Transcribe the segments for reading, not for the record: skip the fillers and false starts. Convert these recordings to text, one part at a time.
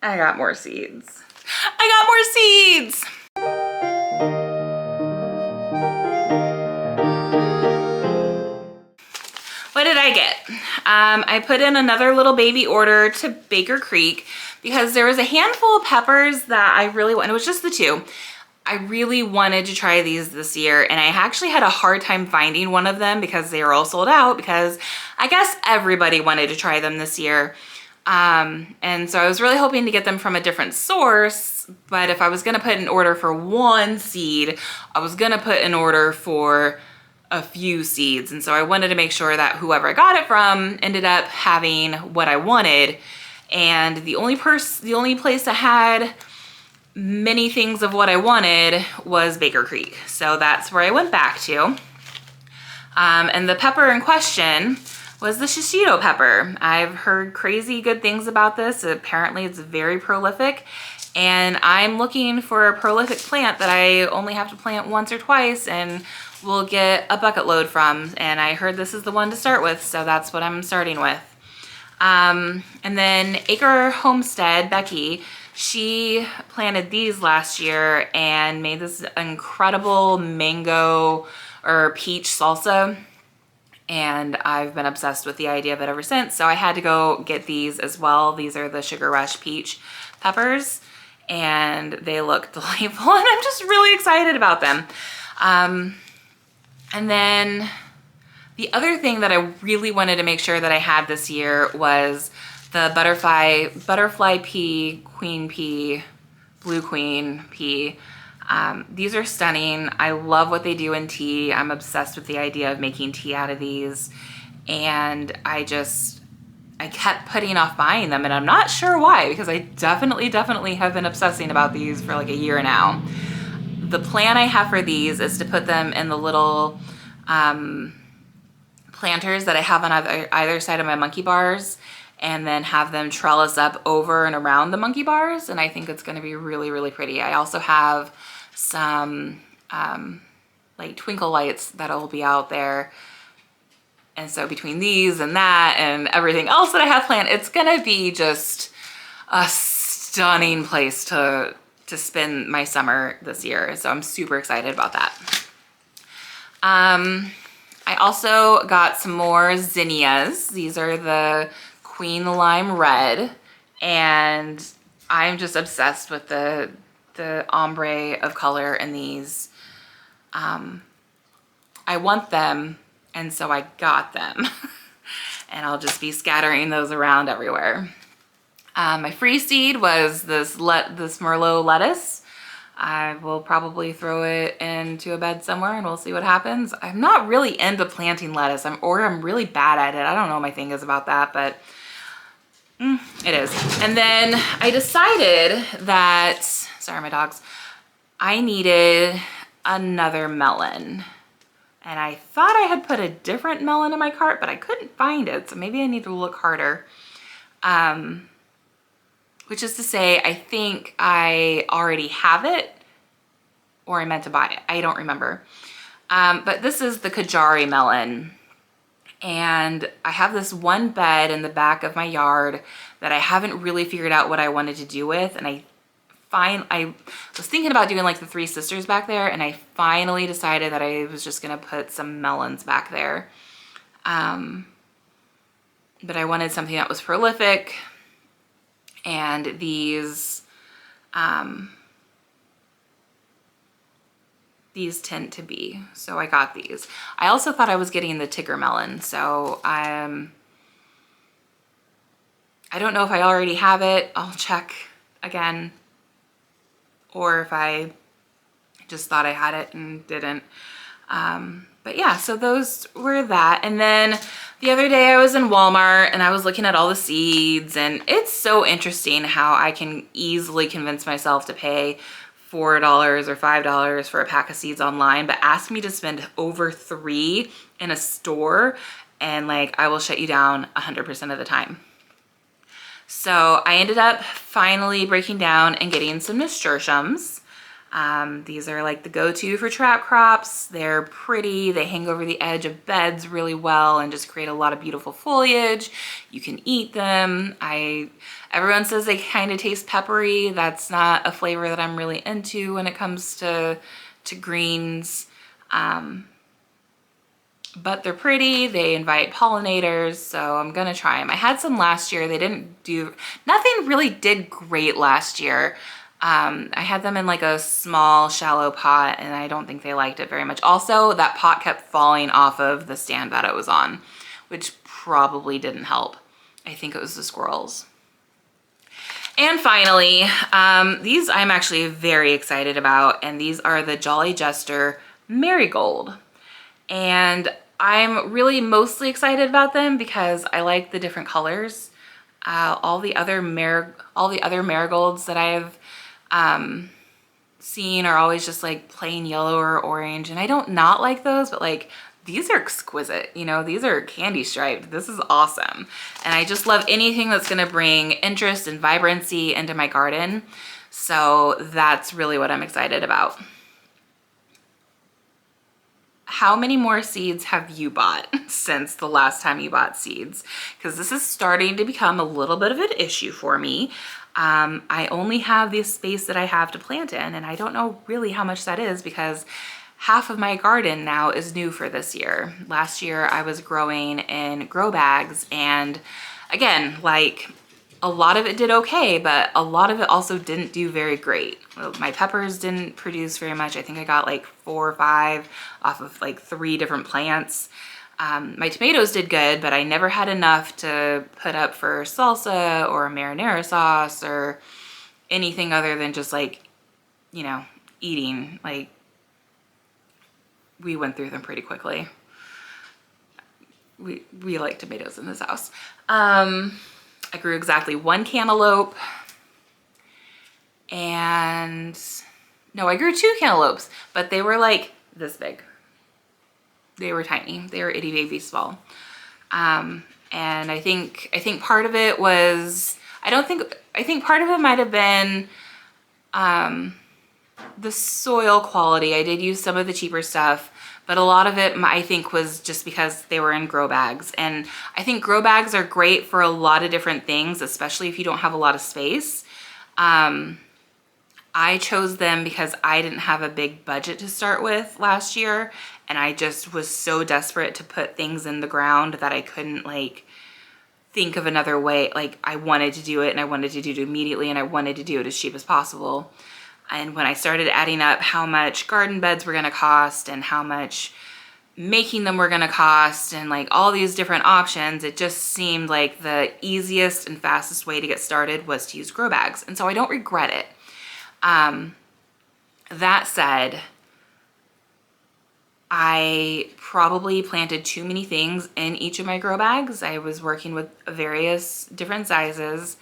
I got more seeds. I got more seeds! What did I get? I put in another little baby order to Baker Creek because there was a handful of peppers that I really wanted. It was just the two. I really wanted to try these this year, and I actually had a hard time finding one of them because they were all sold out, because I guess everybody wanted to try them this year. And so I was really hoping to get them from a different source, but if I was gonna put an order for one seed, I was gonna put an order for a few seeds. And so I wanted to make sure that whoever I got it from ended up having what I wanted. And the only place that had many things of what I wanted was Baker Creek. So that's where I went back to. And the pepper in question was the shishito pepper. I've heard crazy good things about this. Apparently it's very prolific, and I'm looking for a prolific plant that I only have to plant once or twice and will get a bucket load from. And I heard this is the one to start with, so that's what I'm starting with. And then Acre Homestead, Becky, she planted these last year and made this incredible mango or peach salsa. And I've been obsessed with the idea of it ever since. So I had to go get these as well. These are the Sugar Rush peach peppers, and they look delightful, and I'm just really excited about them. And then the other thing that I really wanted to make sure that I had this year was the butterfly pea, queen pea, blue queen pea. These are stunning. I love what they do in tea. I'm obsessed with the idea of making tea out of these. And I kept putting off buying them, and I'm not sure why, because I definitely have been obsessing about these for like a year now. The plan I have for these is to put them in the little planters that I have on either side of my monkey bars, and then have them trellis up over and around the monkey bars. And I think it's gonna be really pretty. I also have some like twinkle lights that'll be out there. And so between these and that and everything else that I have planned, it's gonna be just a stunning place to spend my summer this year. So I'm super excited about that. I also got some more zinnias. These are the Queen Lime Red, and I'm just obsessed with the ombre of color in these. I want them, and so I got them. And I'll just be scattering those around everywhere. My free seed was this Merlot lettuce. I will probably throw it into a bed somewhere and we'll see what happens. I'm not really into planting lettuce, I'm really bad at it. I don't know what my thing is about that, but it is. And then I decided that, sorry my dogs, I needed another melon. And I thought I had put a different melon in my cart, but I couldn't find it. So maybe I need to look harder. Which is to say, I think I already have it, or I meant to buy it. I don't remember. But this is the Kajari melon. And I have this one bed in the back of my yard that I haven't really figured out what I wanted to do with. And I was thinking about doing like the Three Sisters back there, and I finally decided that I was just gonna put some melons back there. But I wanted something that was prolific, and these tend to be, so I got these. I also thought I was getting the Tigger melon, so I don't know if I already have it. I'll check again, or if I just thought I had it and didn't. But yeah, so those were that. And then the other day I was in Walmart and I was looking at all the seeds, and it's so interesting how I can easily convince myself to pay $4 or $5 for a pack of seeds online, but ask me to spend over $3 in a store and like I will shut you down 100% of the time. So I ended up finally breaking down and getting some nasturtiums. These are like the go-to for trap crops. They're pretty, they hang over the edge of beds really well and just create a lot of beautiful foliage. You can eat them. Everyone says they kind of taste peppery. That's not a flavor that I'm really into when it comes to greens. But they're pretty, they invite pollinators, so I'm gonna try them. I had some last year, nothing really did great last year. I had them in like a small, shallow pot, and I don't think they liked it very much. Also, that pot kept falling off of the stand that it was on, which probably didn't help. I think it was the squirrels. And finally, these I'm actually very excited about, and these are the Jolly Jester Marigold. And I'm really mostly excited about them because I like the different colors. All the other marigolds that I've seen are always just like plain yellow or orange, and I don't not like those, but like these are exquisite. You know, these are candy striped. This is awesome. And I just love anything that's gonna bring interest and vibrancy into my garden. So that's really what I'm excited about. How many more seeds have you bought since the last time you bought seeds? Because this is starting to become a little bit of an issue for me. I only have the space that I have to plant in, and I don't know really how much that is because half of my garden now is new for this year. Last year I was growing in grow bags, and again, like a lot of it did okay, but a lot of it also didn't do very great. My peppers didn't produce very much. I think I got like 4 or 5 off of like 3 different plants. My tomatoes did good, but I never had enough to put up for salsa or marinara sauce or anything other than just like, you know, eating. Like, we went through them pretty quickly. We like tomatoes in this house. I grew exactly 1 cantaloupe, and no, I grew 2 cantaloupes, but they were like this big. They were tiny. They were itty baby small. And I think part of it was, I think part of it might have been the soil quality. I did use some of the cheaper stuff, but a lot of it I think was just because they were in grow bags. And I think grow bags are great for a lot of different things, especially if you don't have a lot of space. I chose them because I didn't have a big budget to start with last year, and I just was so desperate to put things in the ground that I couldn't like think of another way. Like, I wanted to do it, and I wanted to do it immediately, and I wanted to do it as cheap as possible. And when I started adding up how much garden beds were gonna cost and how much making them were gonna cost and like all these different options, it just seemed like the easiest and fastest way to get started was to use grow bags. And so I don't regret it. That said, I probably planted too many things in each of my grow bags. I was working with various different sizes.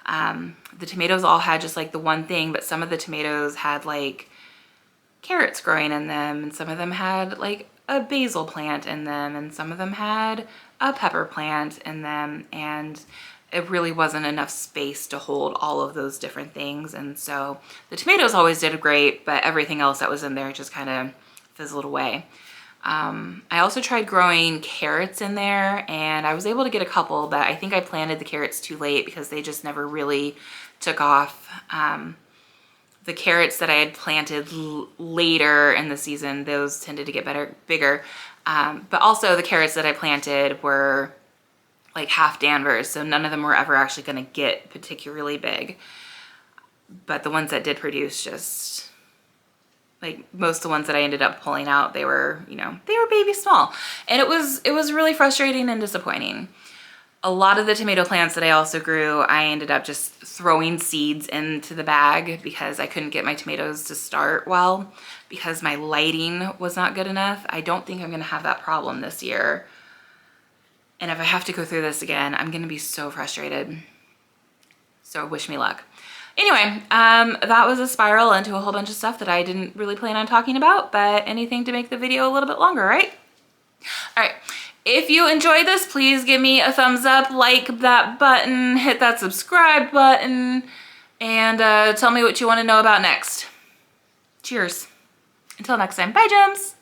The tomatoes all had just like the one thing, but some of the tomatoes had like carrots growing in them, and some of them had like a basil plant in them, and some of them had a pepper plant in them, and it really wasn't enough space to hold all of those different things. And so the tomatoes always did great, but everything else that was in there just kind of fizzled away. I also tried growing carrots in there, and I was able to get a couple, but I think I planted the carrots too late because they just never really took off. The carrots that I had planted later in the season, those tended to get bigger. But also the carrots that I planted were like half Danvers, so none of them were ever actually going to get particularly big. But the ones that did produce, just like most of the ones that I ended up pulling out, they were, you know, they were baby small. And it was really frustrating and disappointing. A lot of the tomato plants that I also grew, I ended up just throwing seeds into the bag because I couldn't get my tomatoes to start well because my lighting was not good enough. I don't think I'm going to have that problem this year. And if I have to go through this again, I'm going to be so frustrated. So wish me luck. Anyway, that was a spiral into a whole bunch of stuff that I didn't really plan on talking about, but anything to make the video a little bit longer, right? All right. If you enjoyed this, please give me a thumbs up, like that button, hit that subscribe button, and tell me what you want to know about next. Cheers. Until next time. Bye, Gems.